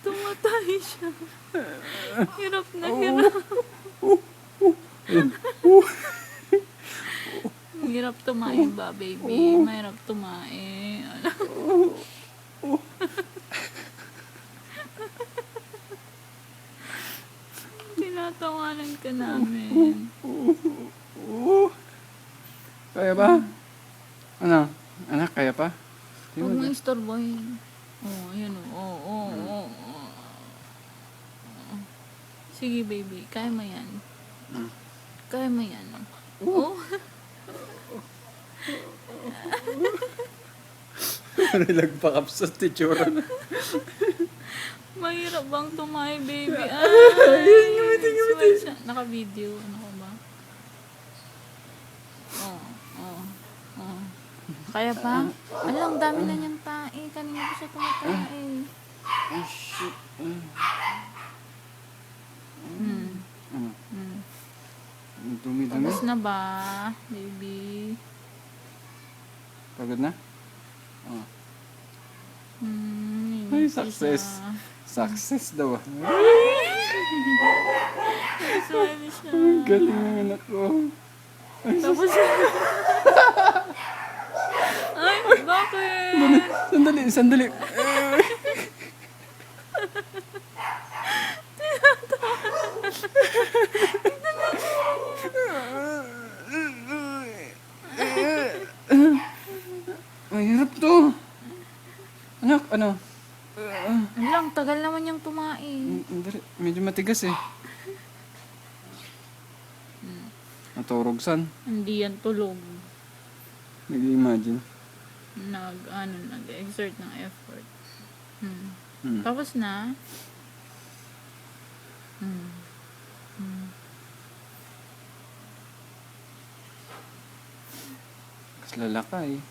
Tumatay siya. Hirap na hirap. Hirap tumain ba, baby? Mahirap tumain. Tinatawanan ka namin. Kaya ba? Ano? Anak, kaya pa? Huwag mo istorbohin. Ayan o. Sige, baby. Kaya mo yan. Kaya mo yan. Nilagpakap sa titsura na. Mahirap bang tumayo, baby? Ay, naka-video. Ano ka ba? Kaya pa? Alam, dami na niyang tae. Kanina ko siya tumatae. Oh, shit. Dumi-dumi. Tapos na ba, baby? Pagod na? Ay, success. Success daw. Sorry siya. Galing ng anak ko. Tapos ay, bakit? Sandali. Mahirap to. Anak, ano? Alang, tagal naman niyang tumain. Medyo matigas eh. Naturog san? Hindi yan tulog. Nag-imagine. Nag-exert ng effort. Tapos na. Kas lalaka eh.